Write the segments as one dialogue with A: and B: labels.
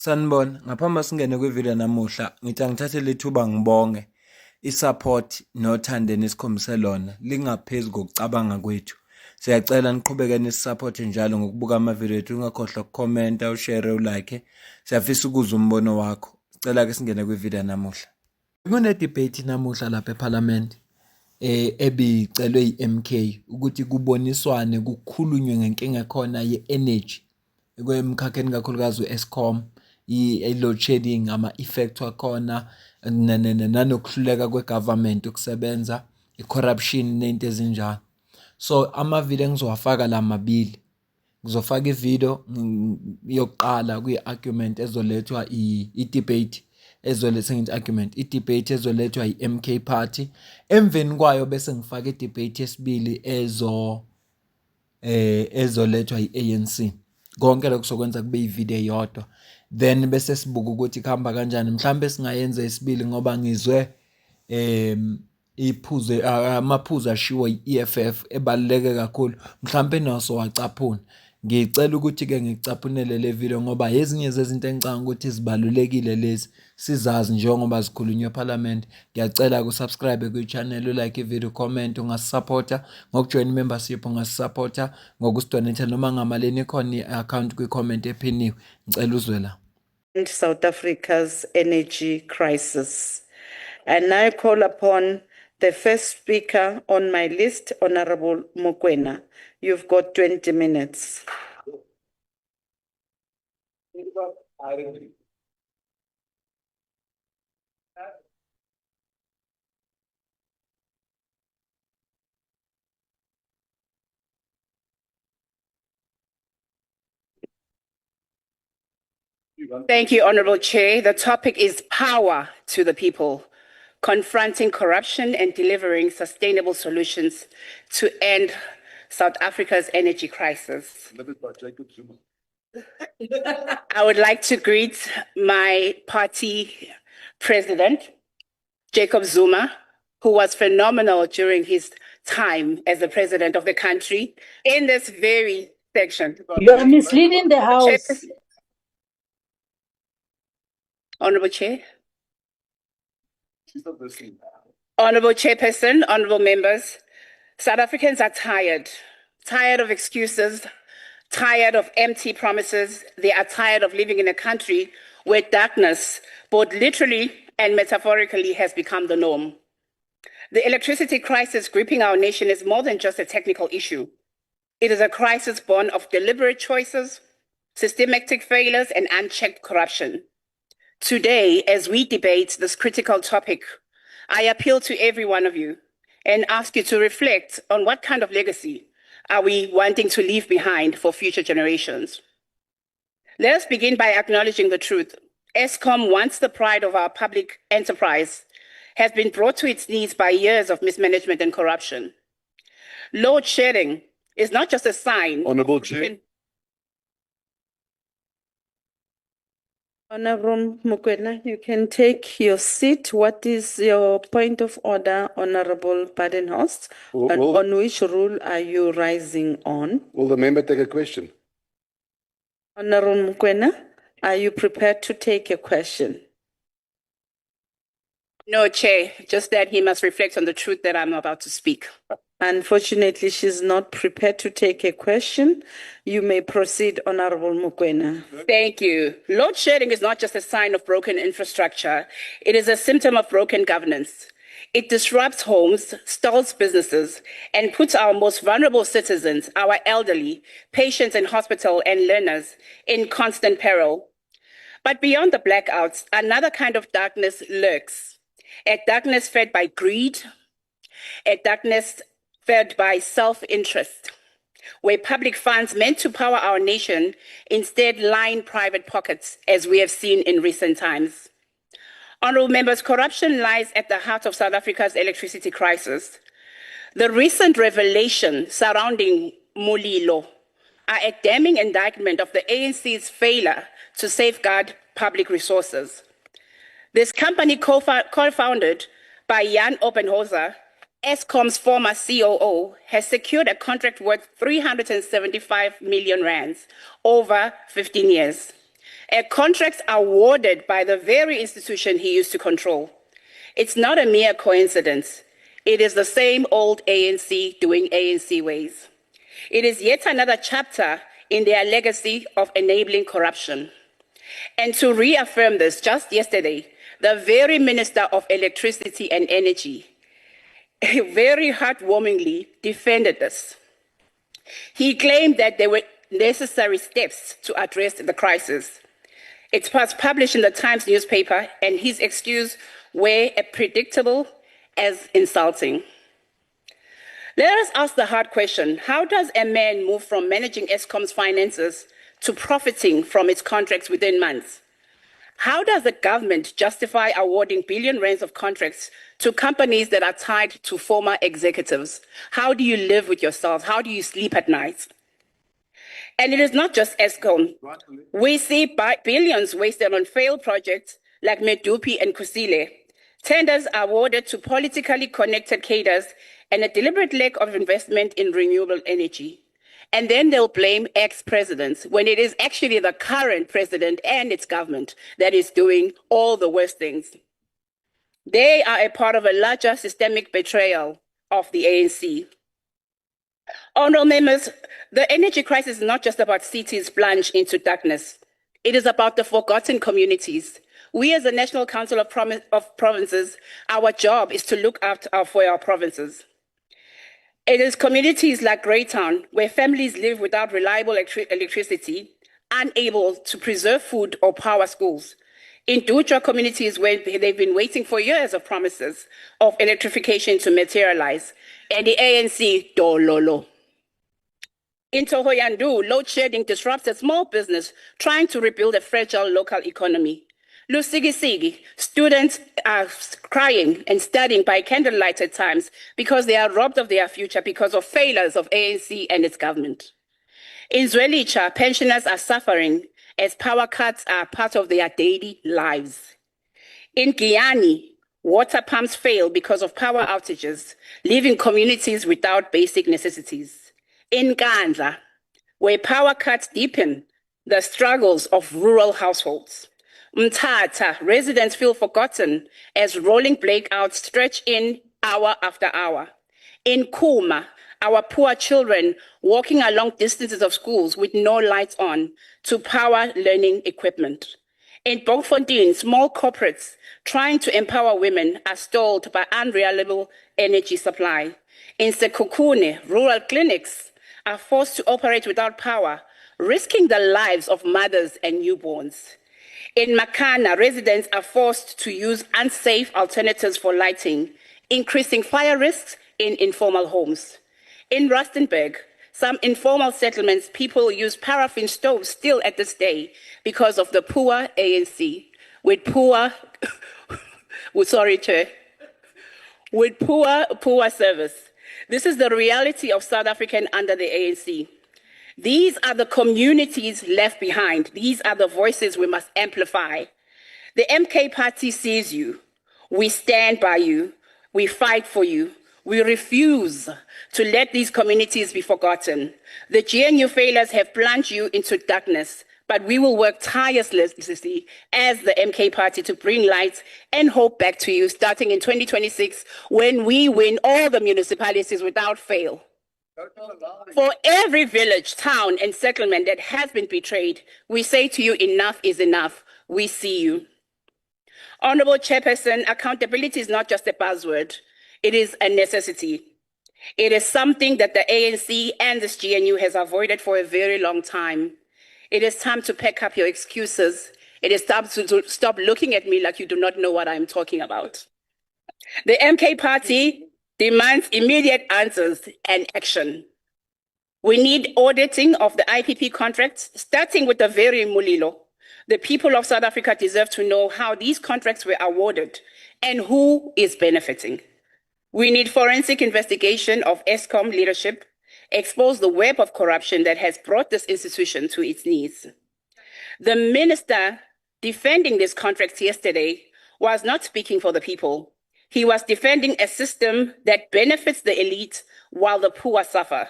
A: Sanibona, ngaphambi singene kwivideo namuhla, ngithi angithathe lethuba ngibonge i-support nothando enikhombise lona lingaphezu kokucabanga kwethu. Siyacela niqhubeke nisiphote njalo ngokubuka amavideo ethu, ungakhohlwa ukukhomenta, ushare, ulike. Siyafisa ukuzwa umbono wakho. Sicela ke singene kwivideo namuhla. Kune-debate namuhla lapha eParliament ebicelwe i-MK ukuthi kuboniswane kukhulunywe ngenkinga ekhona ye-energy kwemkhakheni kakhulukazi u-Eskom, i-load shedding, ama-effect wakhona nanokuhluleka kwe-government ukusebenza, i-corruption ney'nto ezinjalo. So amavideo engizowafaka la mabili, ngizofaka ivideo yokuqala kwi-argument ezolethwa i-debate i-debate ezolethwa i-MK party. Emveni kwayo bese ngifaka i-debate yesibili ezolethwa i-ANC. Konke lokho sokwenza kube ivideo yodwa, then bese sibuka ukuthi kuhamba kanjani. Mhlambe singayenza isibili ngoba ngizwe amaphuzu ashiwo i-EFF ebaluleke kakhulu, mhlampe naso wacaphuna. Ngicela ukuthi-ke ngicaphunele le video ngoba ezinye zezinto engicabanga ukuthi zibalulekile lezi sizazi njengoba zikhulunywa eParliament. Ngiyacela kusubscribe kwi-channel, ulike ivideo, comment, ungasipota ngokujoin i-membership, ungasipota ngokusidonate noma ngamalini khona i-account kwi-comment ephiniwe. Ngicela uzwe la.
B: South Africa's energy crisis. And now I call upon the first speaker on my list, Honorable Mokoena. You've got 20 minutes.
C: Thank you, Honorable Chair. The topic is power to the people, confronting corruption and delivering sustainable solutions to end South Africa's energy crisis. I would like to greet my party president, Jacob Zuma, who was phenomenal during his time as the president of the country in this very section.
D: You are misleading the House.
C: Honorable Chair. Honorable Chairperson, honorable members, South Africans are tired of excuses, tired of empty promises. They are tired of living in a country where darkness, both literally and metaphorically, has become the norm. The electricity crisis gripping our nation is more than just a technical issue. It is a crisis born of deliberate choices, systematic failures, and unchecked corruption. Today, as we debate this critical topic, I appeal to every one of you and ask you to reflect on what kind of legacy are we wanting to leave behind for future generations. Let us begin by acknowledging the truth. Eskom, once the pride of our public enterprise, has been brought to its knees by years of mismanagement and corruption. Load shedding is not just a sign.
E: Honorable Chair.
B: Honorable Mokoena, you can take your seat. What is your point of order, Honorable Badenhorst? On which rule are you rising on?
E: Will the member take a question?
B: Honorable Mokoena, are you prepared to take a question?
C: No, Chair, just that he must reflect on the truth that I'm about to speak.
B: Unfortunately, she's not prepared to take a question. You may proceed, Honorable Mokoena.
C: Thank you. Load shedding is not just a sign of broken infrastructure. It is a symptom of broken governance. It disrupts homes, stalls businesses, and puts our most vulnerable citizens, our elderly, patients in hospital, and learners in constant peril. But beyond the blackouts, another kind of darkness lurks. A darkness fed by greed, a darkness fed by self-interest, where public funds meant to power our nation instead line private pockets, as we have seen in recent times. Honorable members, corruption lies at the heart of South Africa's electricity crisis. The recent revelation surrounding Mulilo are a damning indictment of the ANC's failure to safeguard public resources. This company, co-founded by Jan Oppenhauser, Eskom's former COO, has secured a contract worth 375 million rands over 15 years. contracts awarded by the very institution he used to control. It's not a mere coincidence. It is the same old ANC doing ANC ways. It is yet another chapter in their legacy of enabling corruption. And to reaffirm this, just yesterday, the very Minister of Electricity and Energy very heartwarmingly defended this. He claimed that there were necessary steps to address the crisis. It was published in the Times newspaper, and his excuse were as predictable as insulting. Let us ask the hard question: how does a man move from managing Eskom's finances to profiting from its contracts within months? How does the government justify awarding billion rands of contracts to companies that are tied to former executives? How do you live with yourself? How do you sleep at night? And it is not just Eskom. We see billions wasted on failed projects like Medupi and Kusile, tenders awarded to politically connected cadres, and a deliberate lack of investment in renewable energy. And then they'll blame ex-presidents when it is actually the current president and its government that is doing all the worst things. They are a part of a larger systemic betrayal of the ANC. Honorable members, the energy crisis is not just about cities plunged into darkness. It is about the forgotten communities. We as the National Council of Provinces, our job is to look after for our provinces. It is communities like Greytown, where families live without reliable electricity, unable to preserve food or power schools. In Dutra communities, where they've been waiting for years of promises of electrification to materialize, and the ANC dololo. In Tohoyandu, load shedding disrupts a small business trying to rebuild a fragile local economy. Lusigisi, students are crying and studying by candlelight at times because they are robbed of their future because of failures of ANC and its government. In Zwelicha, pensioners are suffering as power cuts are part of their daily lives. In Guyani, water pumps fail because of power outages, leaving communities without basic necessities. In Kandla, where power cuts deepen the struggles of rural households. Mthatha, residents feel forgotten as rolling blackouts stretch in hour after hour. In Kuma, our poor children walking along distances of schools with no lights on to power learning equipment. In Bokfontein, small corporates trying to empower women are stalled by unreliable energy supply. In Sekukune, rural clinics are forced to operate without power, risking the lives of mothers and newborns. In Makana, residents are forced to use unsafe alternatives for lighting, increasing fire risks in informal homes. In Rustenburg, some informal settlements, people use paraffin stoves still at this day because of the poor ANC, with poor, poor service. This is the reality of South African under the ANC. These are the communities left behind. These are the voices we must amplify. The MK party sees you. We stand by you. We fight for you. We refuse to let these communities be forgotten. The GNU failures have plunged you into darkness, but we will work tirelessly as the MK party to bring light and hope back to you starting in 2026 when we win all the municipalities without fail. For every village, town, and settlement that has been betrayed, we say to you, enough is enough. We see you. Honorable Chairperson, accountability is not just a buzzword. It is a necessity. It is something that the ANC and this GNU has avoided for a very long time. It is time to pack up your excuses. It is time to stop looking at me like you do not know what I'm talking about. The MK party demands immediate answers and action. We need auditing of the IPP contracts, starting with the very Mulilo. The people of South Africa deserve to know how these contracts were awarded and who is benefiting. We need forensic investigation of Eskom leadership, expose the web of corruption that has brought this institution to its knees. The minister defending these contracts yesterday was not speaking for the people. He was defending a system that benefits the elite while the poor suffer.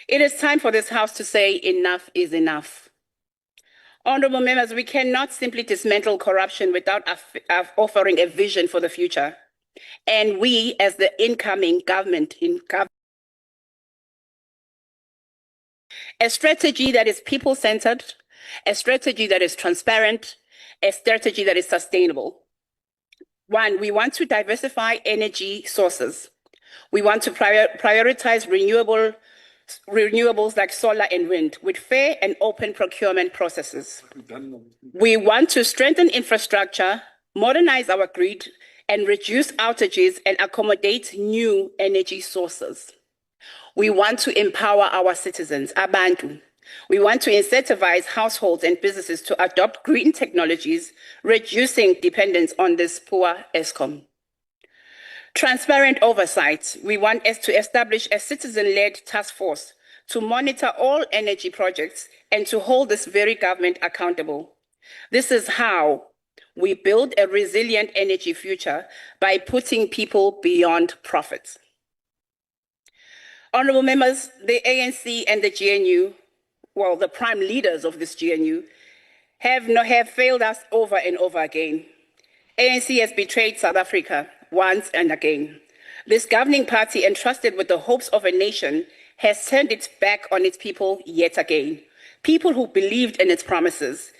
C: It is time for this House to say enough is enough. Honorable members, we cannot simply dismantle corruption without offering a vision for the future. And we, as the incoming government, a strategy that is people-centered, a strategy that is transparent, a strategy that is sustainable. One, we want to diversify energy sources. We want to prioritize renewables like solar and wind with fair and open procurement processes. We want to strengthen infrastructure, modernize our grid, and reduce outages and accommodate new energy sources. We want to empower our citizens, abantu. We want to incentivize households and businesses to adopt green technologies, reducing dependence on this poor ESCOM. Transparent oversight. We want us to establish a citizen-led task force to monitor all energy projects and to hold this very government accountable. This is how we build a resilient energy future, by putting people beyond profits. Honorable members, the ANC and the GNU, well, the prime leaders of this GNU, have failed us over and over again. ANC has betrayed South Africa once and again. This governing party, entrusted with the hopes of a nation, has turned its back on its people yet again. People who believed in its promises.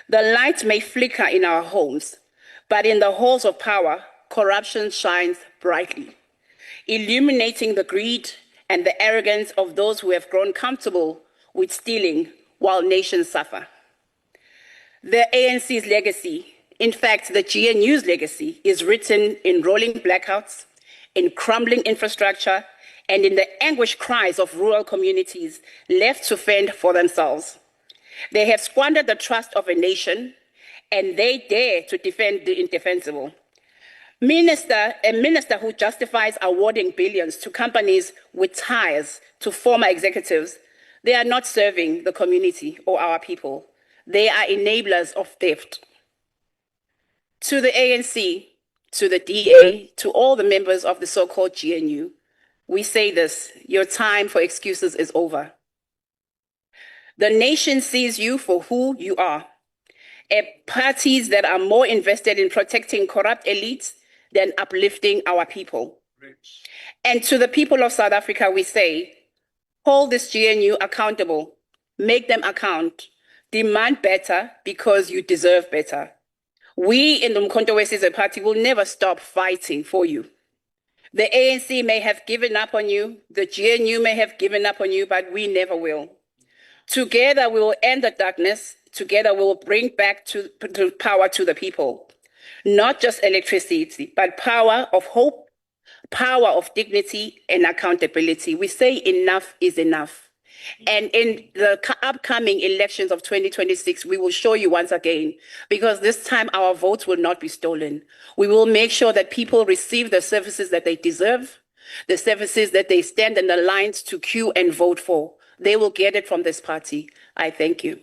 C: The light may flicker in our homes, but in the halls of power, corruption shines brightly, illuminating the greed and the arrogance of those who have grown comfortable with stealing while nations suffer. The ANC's legacy, in fact, the GNU's legacy, is written in rolling blackouts, in crumbling infrastructure, and in the anguished cries of rural communities left to fend for themselves. They have squandered the trust of a nation, and they dare to defend the indefensible. A minister who justifies awarding billions to companies with ties to former executives, they are not serving the community or our people. They are enablers of theft. To the ANC, to the DA, to all the members of the so-called GNU, we say this: your time for excuses is over. The nation sees you for who you are, parties that are more invested in protecting corrupt elites than uplifting our people. And to the people of South Africa, we say, hold this GNU accountable, make them account, demand better because you deserve better. We in the Umkhonto weSizwe Party will never stop fighting for you. The ANC may have given up on you, the GNU may have given up on you, but we never will. Together we will end the darkness, together we will bring back to power to the people. Not just electricity, but power of hope, power of dignity and accountability. We say enough is enough. And in the upcoming elections of 2026, we will show you once again, because this time our votes will not be stolen. We will make sure that people receive the services that they deserve, the services that they stand in the lines to queue and vote for. They will get it from this party. I thank you.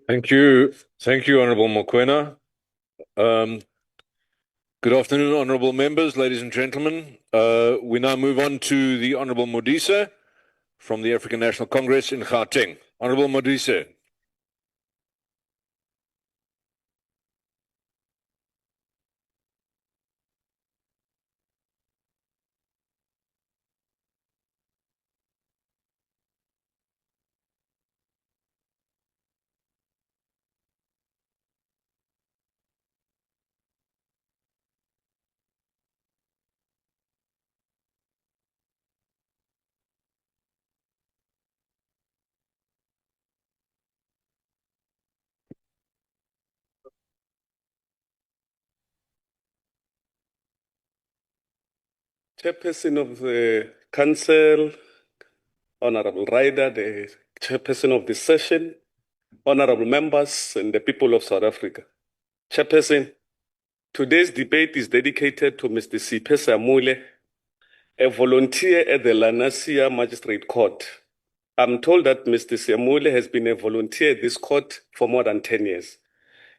E: Thank you. Thank you, Honourable Mokoena. Good afternoon, honourable members, ladies and gentlemen. We now move on to the Honourable Modise from the African National Congress in Gauteng. Honourable Modise.
F: Chairperson of the Council, Honorable Ryder, the Chairperson of the session, honorable members and the people of South Africa. Chairperson, today's debate is dedicated to Mr. Siphe Samule, a volunteer at the Lanasia Magistrate Court. I'm told that Mr. Samule has been a volunteer at this court for more than 10 years.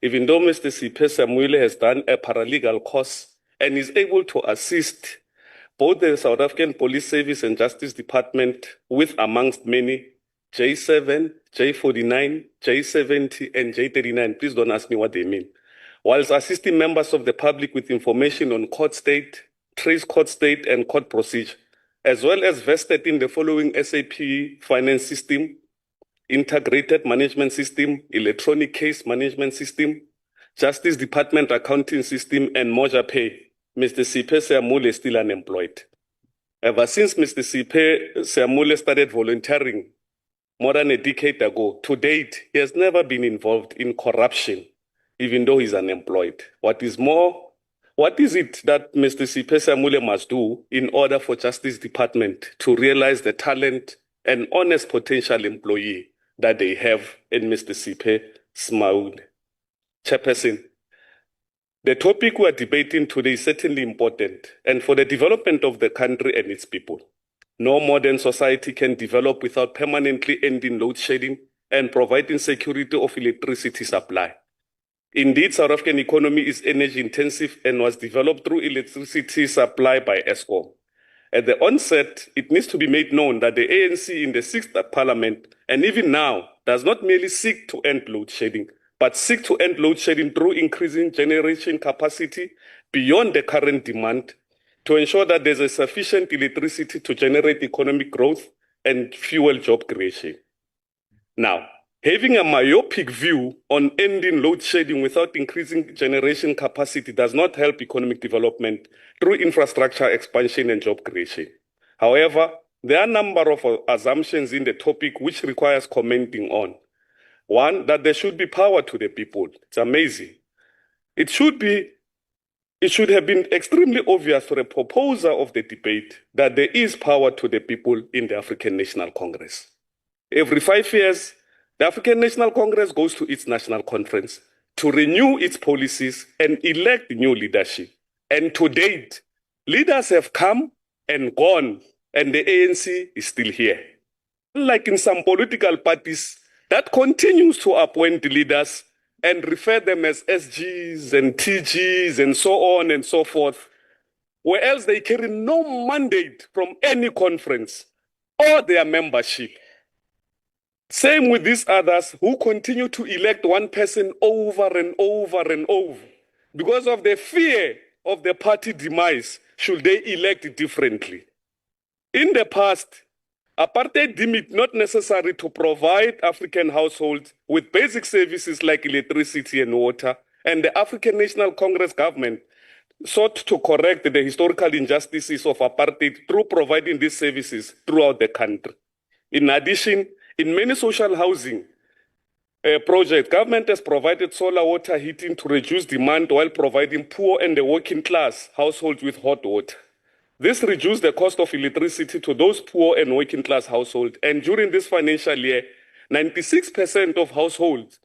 F: Even though Mr. Siphe Samule has done a paralegal course and is able to assist both the South African Police Service and Justice Department, with amongst many J7, J49, J70, and J39. Please don't ask me what they mean. Whilst assisting members of the public with information on court state, trace court state, and court procedure, as well as vested in the following SAP finance system, integrated management system, electronic case management system, Justice Department accounting system, and Moja Pay, Mr. Siphe Seamule is still unemployed. Ever since Mr. Siphe Seamule started volunteering more than a decade ago, to date, he has never been involved in corruption, even though he's unemployed. What is it that Mr. Siphe Seamule must do in order for Justice Department to realize the talent and honest potential employee that they have in Mr. Siphe Seamule? Chairperson, the topic we are debating today is certainly important and for the development of the country and its people. No modern society can develop without permanently ending load shedding and providing security of electricity supply. Indeed, South African economy is energy intensive and was developed through electricity supply by Eskom. At the onset, it needs to be made known that the ANC in the 6th Parliament, and even now, does not merely seek to end load shedding, but seek to end load shedding through increasing generation capacity beyond the current demand to ensure that there's a sufficient electricity to generate economic growth and fuel job creation. Now, having a myopic view on ending load shedding without increasing generation capacity does not help economic development through infrastructure expansion and job creation. However, there are a number of assumptions in the topic which requires commenting on. One, that there should be power to the people. It's amazing. It should have been extremely obvious for a proposer of the debate that there is power to the people in the African National Congress. Every 5 years, the African National Congress goes to its national conference to renew its policies and elect new leadership. And to date, leaders have come and gone, and the ANC is still here. Unlike in some political parties, that continues to appoint leaders and refer them as SGs and TGs and so on and so forth, whereas they carry no mandate from any conference or their membership. Same with these others who continue to elect one person over and over and over because of the fear of the party demise should they elect differently. In the past, apartheid deemed it not necessary to provide African households with basic services like electricity and water, and the African National Congress government sought to correct the historical injustices of apartheid through providing these services throughout the country. In addition, in many social housing projects, government has provided solar water heating to reduce demand while providing poor and the working class households with hot water. This reduced the cost of electricity to those poor and working class households. And during this financial year, 96% of households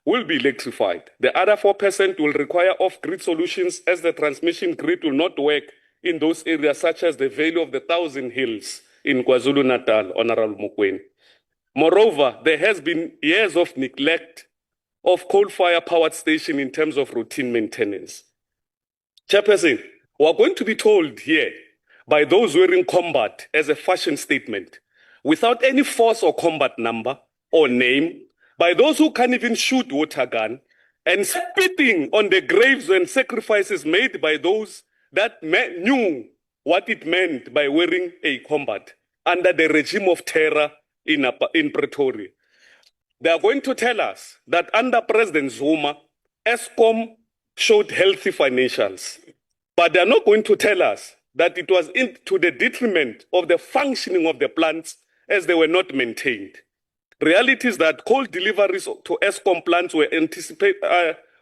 F: will be electrified. The other 4% will require off-grid solutions as the transmission grid will not work in those areas such as the Valley of the Thousand Hills in KwaZulu-Natal, Honorable Mokoena. Moreover, there has been years of neglect of coal-fired power station in terms of routine maintenance. Chairperson, we are going to be told here by those wearing combat as a fashion statement, without any force or combat number or name, by those who can't even shoot water gun, and spitting on the graves and sacrifices made by those that knew what it meant by wearing a combat under the regime of terror in Pretoria. They are going to tell us that under President Zuma, Eskom showed healthy financials, but they are not going to tell us that it was to the detriment of the functioning of the plants as they were not maintained. Reality is that coal deliveries to Eskom plants were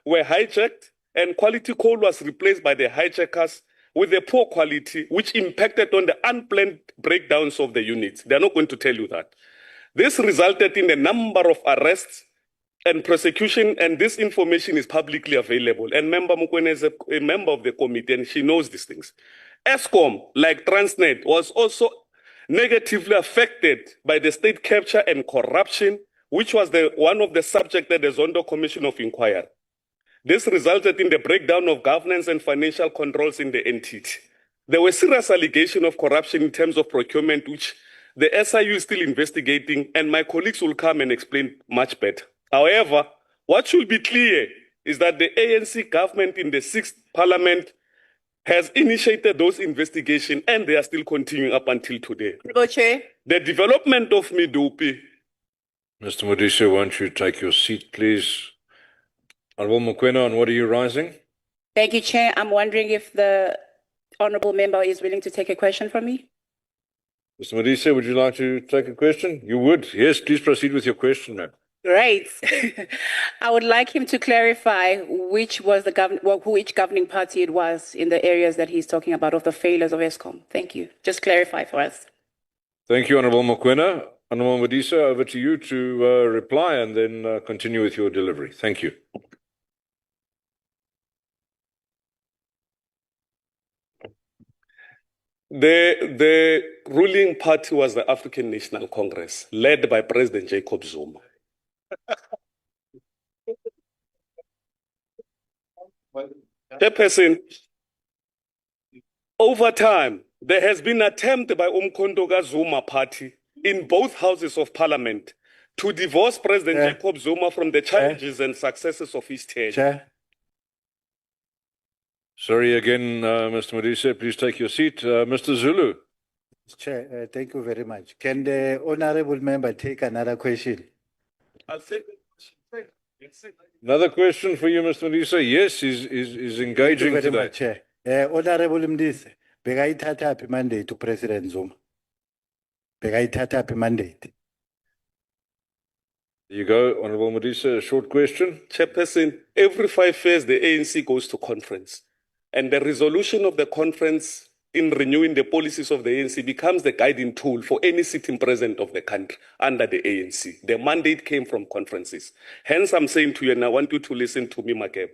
F: hijacked, and quality coal was replaced by the hijackers with a poor quality, which impacted on the unplanned breakdowns of the units. They're not going to tell you that. This resulted in a number of arrests and prosecution, and this information is publicly available. And Member Mokoena is a member of the committee, and she knows these things. Eskom, like Transnet, was also negatively affected by the state capture and corruption, which was one of the subjects at the Zondo Commission of Inquiry. This resulted in the breakdown of governance and financial controls in the entity. There were serious allegations of corruption in terms of procurement, which the SIU is still investigating, and my colleagues will come and explain much better. However, what should be clear is that the ANC government in the 6th Parliament has initiated those investigations, and they are still continuing up until today.
C: Honorable Chair.
F: The development of Medupi,
E: Mr. Modise, won't you take your seat, please? Honorable Mokoena, on what are you rising?
C: Thank you, Chair. I'm wondering if the honorable member is willing to take a question from me.
E: Mr. Modise, would you like to take a question? You would? Yes, please proceed with your question, ma'am.
C: Right. I would like him to clarify which was the which governing party it was in the areas that he's talking about of the failures of ESCOM. Thank you. Just clarify for us.
E: Thank you, Honorable Mokoena. Honorable Modise, over to you to reply and then continue with your delivery. Thank you.
F: the ruling party was the African National Congress, led by President Jacob Zuma. Chairperson, over time, there has been an attempt by Umkhonto Zuma party in both houses of parliament to divorce President Jacob Zuma from the challenges and successes of his tenure.
G: Chair.
E: Sorry again, Mr. Modise, please take your seat. Mr. Zulu.
G: Chair, thank you very much. Can the honorable member take another question?
F: I'll say
E: Another question for you, Mr. Modise. Yes, he's engaging
G: Thank you
E: today.
G: very much, Chair. Honorable Mdise, bekaithatha aphi mandate to President Zuma? Bekaithatha aphi mandate?
E: There you go, Honorable Modise, a short question.
F: Chairperson, every 5 years the ANC goes to conference, and the resolution of the conference in renewing the policies of the ANC becomes the guiding tool for any sitting president of the country under the ANC. The mandate came from conferences. Hence, I'm saying to you, and I want you to listen to me, Makeb.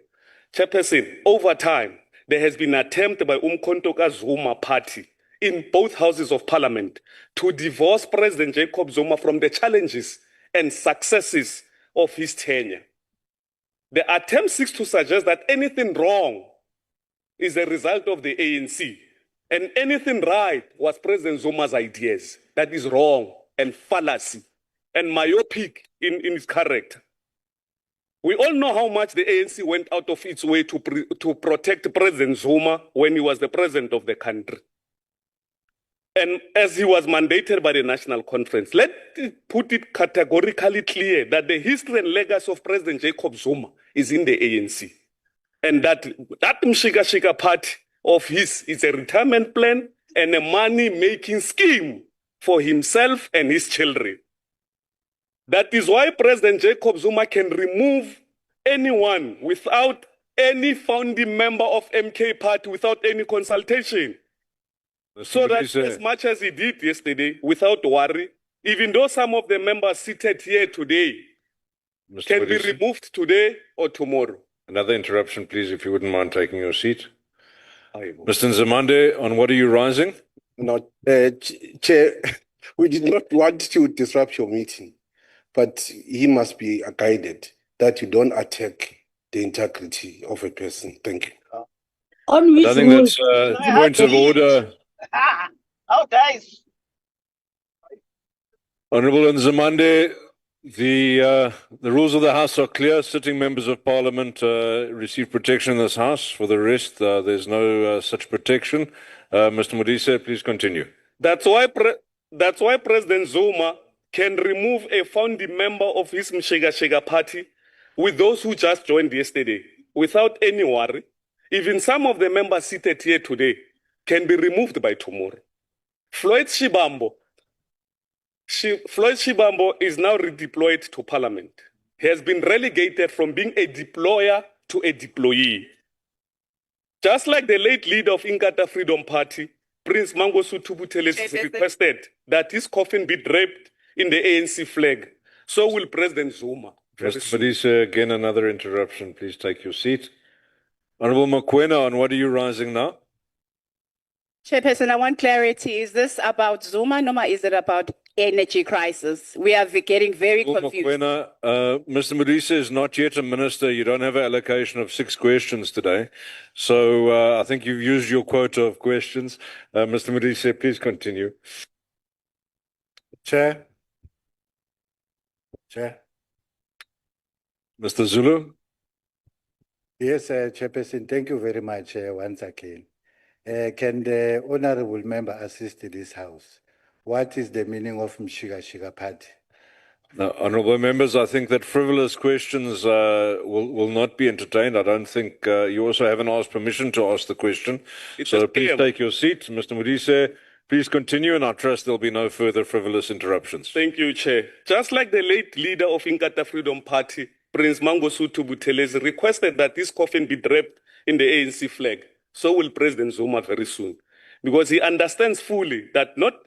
F: Chairperson, over time, there has been an attempt by Umkhonto Zuma party in both houses of parliament to divorce President Jacob Zuma from the challenges and successes of his tenure. The attempt seeks to suggest that anything wrong is a result of the ANC, and anything right was President Zuma's ideas. That is wrong and fallacy and myopic in its character. We all know how much the ANC went out of its way to protect President Zuma when he was the president of the country. And as he was mandated by the National Conference, let it put it categorically clear that the history and legacy of President Jacob Zuma is in the ANC. And that Mshika party of his is a retirement plan and a money-making scheme for himself and his children. That is why President Jacob Zuma can remove anyone without any founding member of MK party, without any consultation. So that as much as he did yesterday, without worry, even though some of the members seated here today can be removed today or tomorrow.
E: Another interruption, please, if you wouldn't mind taking your seat. Mr. Nzimande, on what are you rising?
H: Not, Chair, we did not want to disrupt your meeting, but he must be guided that you don't attack the integrity of a person. Thank you.
D: On which
E: I think
D: rule?
E: that's points of order.
I: Guys.
E: Honorable Nzimande, the rules of the House are clear. Sitting members of Parliament receive protection in this House. For the rest, there's no such protection. Mr. Modise, please continue.
F: That's why President Zuma can remove a founding member of his Mshika party with those who just joined yesterday without any worry. Even some of the members seated here today can be removed by tomorrow. Floyd Shibambo is now redeployed to Parliament. He has been relegated from being a deployer to a deployee. Just like the late leader of Inkatha Freedom Party, Prince Mangosuthu Buthelezi, requested that his coffin be draped in the ANC flag, so will President Zuma.
E: Mr. Modise, again another interruption. Please take your seat. Honorable Mokoena, on what are you rising now?
C: Chairperson, I want clarity. Is this about Zuma, Noma? Is it about energy crisis. We are getting very
E: Well,
C: confused.
E: Mokoena, Mr. Modise is not yet a minister. You don't have an allocation of 6 questions today. So I think you've used your quota of questions. Mr. Modise, please continue.
G: Chair. Chair.
E: Mr. Zulu?
G: Yes, Chairperson, thank you very much once again. Can the honorable member assist this house? What is the meaning of Mshiga Shiga Party?
E: Now, honourable members, I think that frivolous questions will not be entertained. I don't think you also haven't asked permission to ask the question. So please take your seat. Mr. Modise, please continue, and I trust there'll be no further frivolous interruptions.
F: Thank you, Chair. Just like the late leader of Inkatha Freedom Party, Prince Mangosuthu Buthelezi, requested that this coffin be draped in the ANC flag, so will President Zuma very soon. Because he understands fully that not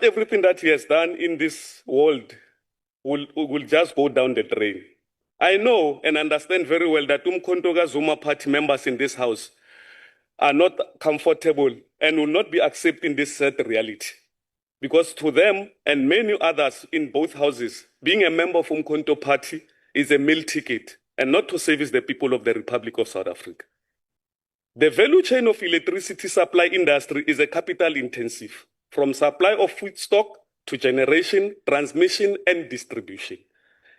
F: everything that he has done in this world will just go down the drain. I know and understand very well that Umkhonto Zuma party members in this house are not comfortable and will not be accepting this sad reality. Because to them and many others in both houses, being a member of Umkhonto party is a meal ticket and not to service the people of the Republic of South Africa. The value chain of electricity supply industry is a capital intensive, from supply of feedstock to generation, transmission, and distribution.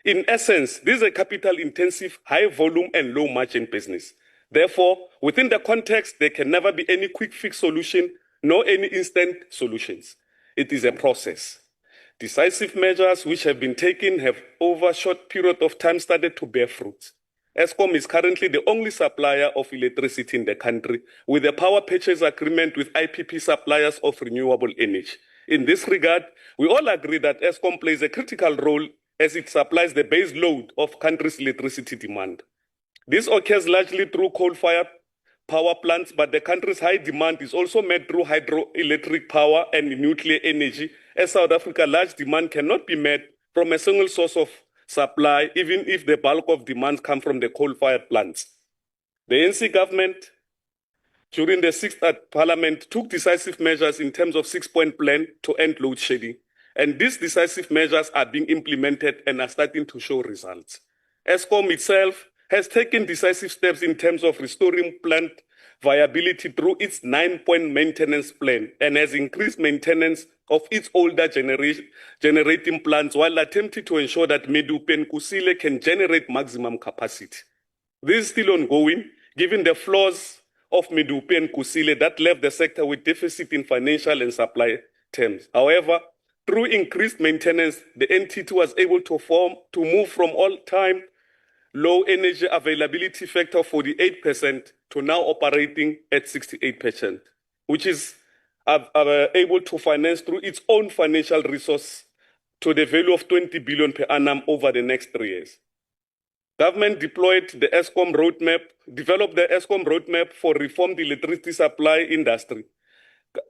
F: In essence, this is a capital intensive, high volume and low margin business. Therefore, within the context, there can never be any quick fix solution, nor any instant solutions. It is a process. Decisive measures which have been taken have over a short period of time started to bear fruit. Eskom is currently the only supplier of electricity in the country with a power purchase agreement with IPP suppliers of renewable energy. In this regard, we all agree that Eskom plays a critical role as it supplies the base load of country's electricity demand. This occurs largely through coal-fired power plants, but the country's high demand is also met through hydroelectric power and nuclear energy, as South Africa's large demand cannot be met from a single source of supply, even if the bulk of demands come from the coal-fired plants. The ANC government, during the 6th Parliament, took decisive measures in terms of 6-point plan to end load shedding. And these decisive measures are being implemented and are starting to show results. Eskom itself has taken decisive steps in terms of restoring plant viability through its 9-point maintenance plan and has increased maintenance of its older generating plants while attempting to ensure that Medupi and Kusile can generate maximum capacity. This is still ongoing, given the flaws of Medupi and Kusile that left the sector with deficit in financial and supply terms. However, through increased maintenance, the NT2 was able to move from all-time low energy availability factor of 48% to now operating at 68%, which is able to finance through its own financial resource to the value of 20 billion per annum over the next 3 years. Government developed the Eskom roadmap for reformed electricity supply industry,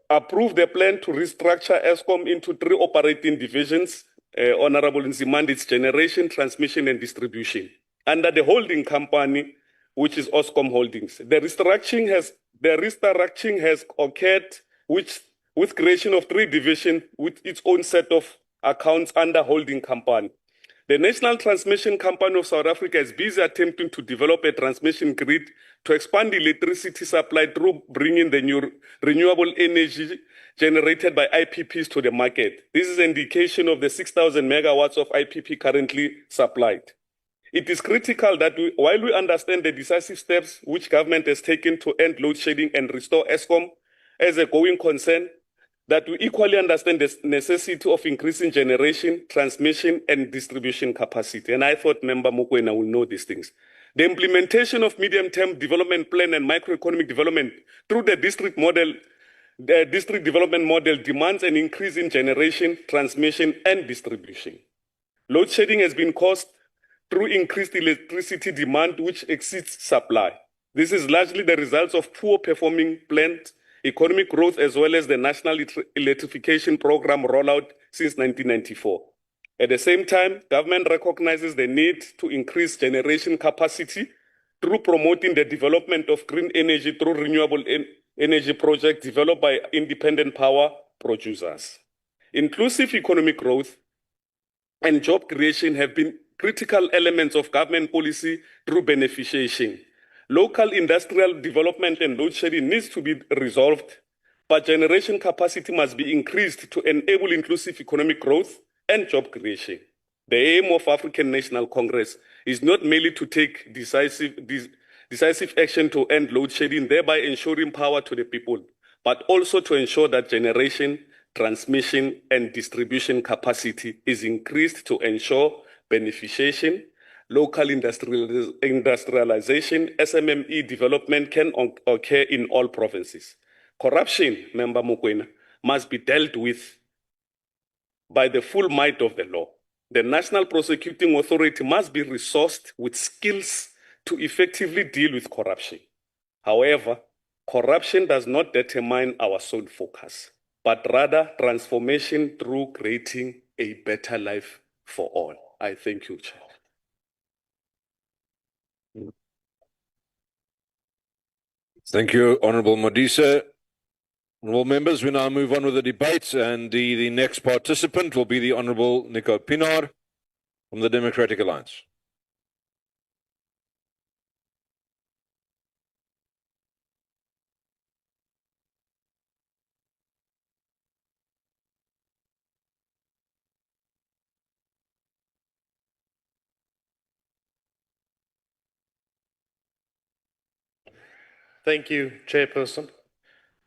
F: approved the plan to restructure Eskom into 3 operating divisions, Honorable Nzimande, its generation, transmission, and distribution, under the holding company, which is Oscom Holdings. The restructuring has occurred with creation of 3 divisions with its own set of accounts under holding company. The National Transmission Company of South Africa is busy attempting to develop a transmission grid to expand electricity supply through bringing the new renewable energy generated by IPPs to the market. This is an indication of the 6,000 megawatts of IPP currently supplied. It is critical that while we understand the decisive steps which government has taken to end load shedding and restore Eskom as a going concern, that we equally understand the necessity of increasing generation, transmission, and distribution capacity. And I thought Member Mokoena will know these things. The implementation of medium-term development plan and microeconomic development through the district development model demands an increase in generation, transmission, and distribution. Load shedding has been caused through increased electricity demand, which exceeds supply. This is largely the result of poor performing plant economic growth, as well as the National Electrification Program rollout since 1994. At the same time, government recognizes the need to increase generation capacity through promoting the development of green energy through renewable energy projects developed by independent power producers. Inclusive economic growth and job creation have been critical elements of government policy through beneficiation. Local industrial development and load shedding needs to be resolved, but generation capacity must be increased to enable inclusive economic growth and job creation. The aim of African National Congress is not merely to take decisive action to end load shedding, thereby ensuring power to the people, but also to ensure that generation, transmission, and distribution capacity is increased to ensure beneficiation, local industrialization, SMME development can occur in all provinces. Corruption, Member Mokoena, must be dealt with by the full might of the law. The National Prosecuting Authority must be resourced with skills to effectively deal with corruption. However, corruption does not determine our sole focus, but rather transformation through creating a better life for all. I thank you, Chair.
E: Thank you, Honourable Modise. Honourable members, we now move on with the debate, and the next participant will be the Honourable Nico Pienaar from the Democratic Alliance.
J: Thank you, Chairperson.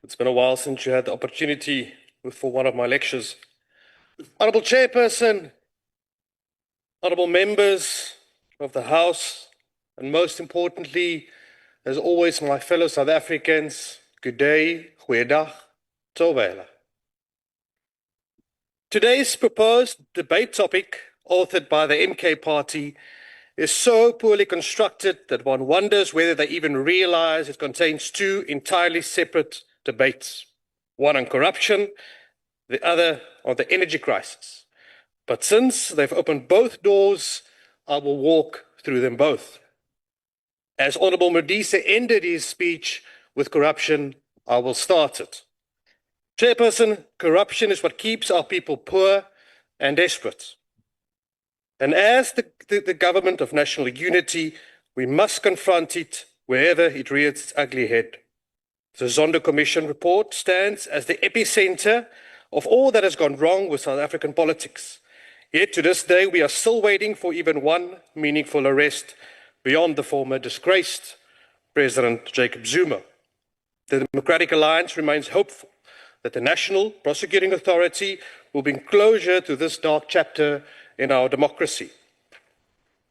J: It's been a while since you had the opportunity for one of my lectures. Honourable Chairperson, honourable members of the House, and most importantly, as always, my fellow South Africans, good day, goeiedag, tobela. Today's proposed debate topic, authored by the MK Party, is so poorly constructed that one wonders whether they even realize it contains two entirely separate debates, one on corruption, the other on the energy crisis. But since they've opened both doors, I will walk through them both. As Honourable Modise ended his speech with corruption, I will start it. Chairperson, corruption is what keeps our people poor and desperate. And as the government of national unity, we must confront it wherever it rears its ugly head. The Zondo Commission report stands as the epicenter of all that has gone wrong with South African politics. Yet to this day, we are still waiting for even one meaningful arrest beyond the former disgraced President Jacob Zuma. The Democratic Alliance remains hopeful that the National Prosecuting Authority will bring closure to this dark chapter in our democracy.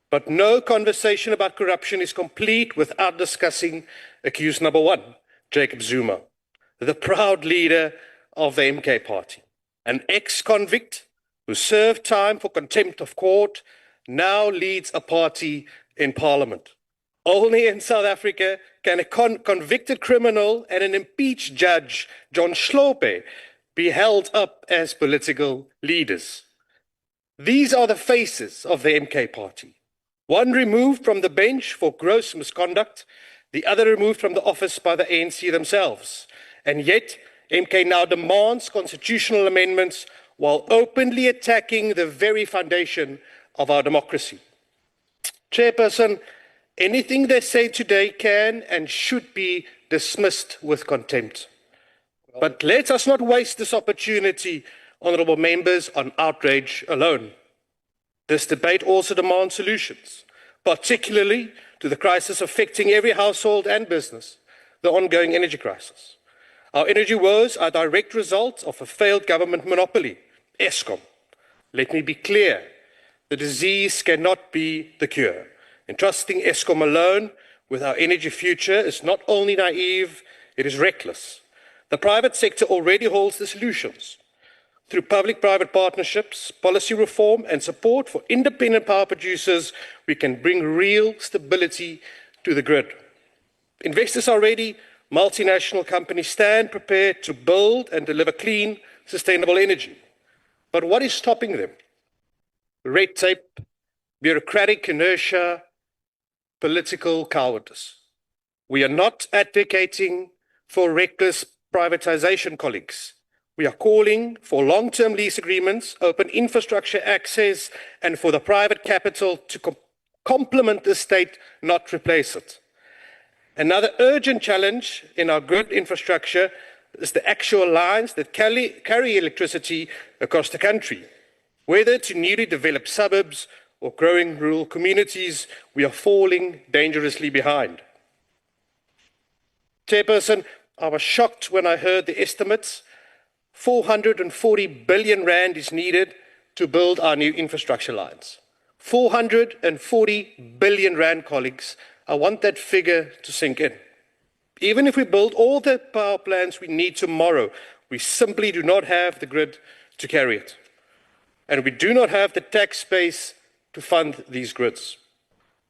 J: But no conversation about corruption is complete without discussing accused number one, Jacob Zuma, the proud leader of the MK Party, an ex-convict who served time for contempt of court, now leads a party in Parliament. Only in South Africa can a convicted criminal and an impeached judge, John Slope, be held up as political leaders. These are the faces of the MK Party. One removed from the bench for gross misconduct, the other removed from the office by the ANC themselves. And yet, MK now demands constitutional amendments while openly attacking the very foundation of our democracy. Chairperson, anything they say today can and should be dismissed with contempt. But let us not waste this opportunity, honourable members, on outrage alone. This debate also demands solutions, particularly to the crisis affecting every household and business, the ongoing energy crisis. Our energy woes are a direct result of a failed government monopoly, Eskom. Let me be clear, the disease cannot be the cure. Entrusting Eskom alone with our energy future is not only naive, it is reckless. The private sector already holds the solutions. Through public-private partnerships, policy reform, and support for independent power producers, we can bring real stability to the grid. Investors are ready, multinational companies stand prepared to build and deliver clean, sustainable energy. But what is stopping them? Red tape, bureaucratic inertia, political cowardice. We are not advocating for reckless privatization, colleagues. We are calling for long-term lease agreements, open infrastructure access, and for the private capital to complement the state, not replace it. Another urgent challenge in our grid infrastructure is the actual lines that carry electricity across the country. Whether to newly developed suburbs or growing rural communities, we are falling dangerously behind. Chairperson, I was shocked when I heard the estimates. 440 billion rand is needed to build our new infrastructure lines. 440 billion rand, colleagues. I want that figure to sink in. Even if we build all the power plants we need tomorrow, we simply do not have the grid to carry it. And we do not have the tax base to fund these grids.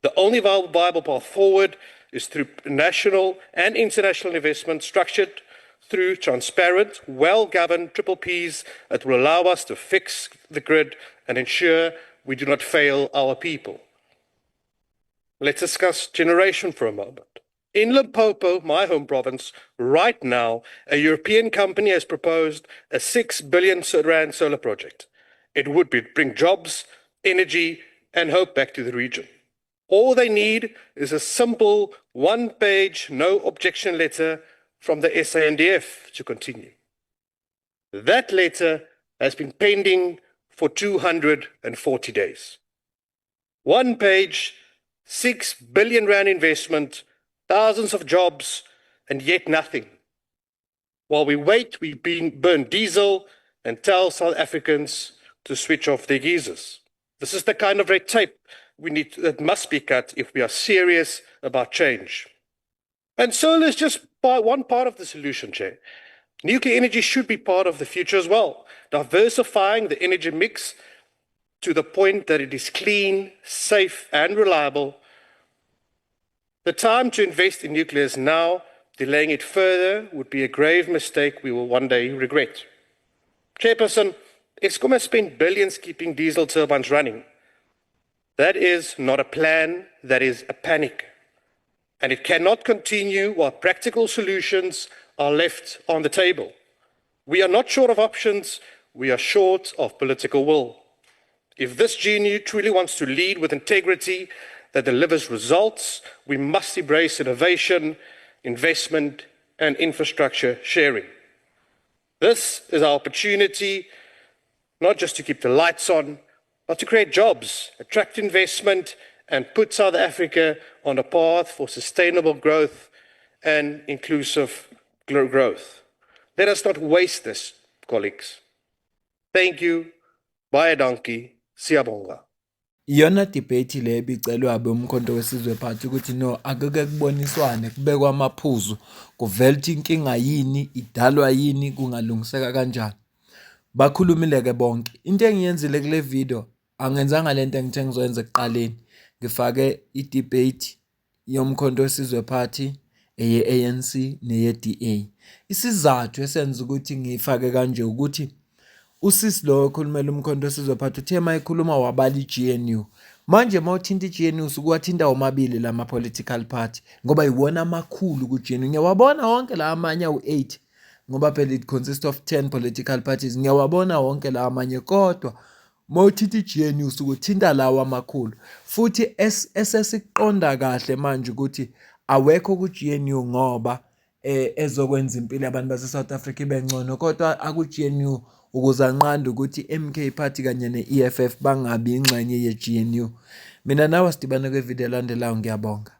J: The only viable path forward is through national and international investment structured through transparent, well-governed triple Ps that will allow us to fix the grid and ensure we do not fail our people. Let's discuss generation for a moment. In Limpopo, my home province, right now, a European company has proposed a 6 billion rand solar project. It would bring jobs, energy, and hope back to the region. All they need is a simple one-page no objection letter from the SANDF to continue. That letter has been pending for 240 days. One page, 6 billion rand investment, thousands of jobs, and yet nothing. While we wait, we burn diesel and tell South Africans to switch off their geysers. This is the kind of red tape that must be cut if we are serious about change. And solar is just one part of the solution, Chair. Nuclear energy should be part of the future as well, diversifying the energy mix to the point that it is clean, safe, and reliable. The time to invest in nuclear is now. Delaying it further would be a grave mistake we will one day regret. Chairperson, Eskom has spent billions keeping diesel turbines running. That is not a plan, that is a panic. And it cannot continue while practical solutions are left on the table. We are not short of options, we are short of political will. If this GNU truly wants to lead with integrity that delivers results, we must embrace innovation, investment, and infrastructure sharing. This is our opportunity not just to keep the lights on, but to create jobs, attract investment, and put South Africa on a path for sustainable growth and inclusive growth. Let us not waste this, colleagues. Thank you. Baie dankie. Siyabonga.
A: Iyona debate le ebicelwa abomkhonto wesizwe phansi ukuthi no akeke kuboniswane kubekwa amaphuzu kuvela ukuthi inkinga yini idalwa yini kungalungiseka kanjani. Bakhulumile ke bonke. Into engiyenzile kule video angenzanga lento engithe ngizoyenza ekuqaleni. Ngifake i-debate yomkhonto wesizwe party eye-ANC neye-DA. Isizathu esenza ukuthi ngifake kanje ukuthi usisi lo okhulumela umkhonto wesizwe phansi uthe mayikhuluma wabala i-GNU. Manje mawuthinta i-GNU sukuwathinta omabili lama political party ngoba iwona amakhulu ku-GNU. Ngiyawabona wonke la amanye awu-8 ngoba phela it consists of 10 political parties. Ngiyawabona wonke la amanye kodwa mawuthinta i-GNU sukuthinta lawa amakhulu. Futhi esesiqonda kahle manje ukuthi awekho ku-GNU ngoba ezokwenza impilo yabantu base South Africa ibe ngcono kodwa aku-GNU ukuze anqande ukuthi MK party kanye ne-EFF bangabi ingxenye ye-GNU. Mina nawe sidibane kwivideo elandelayo, ngiyabonga.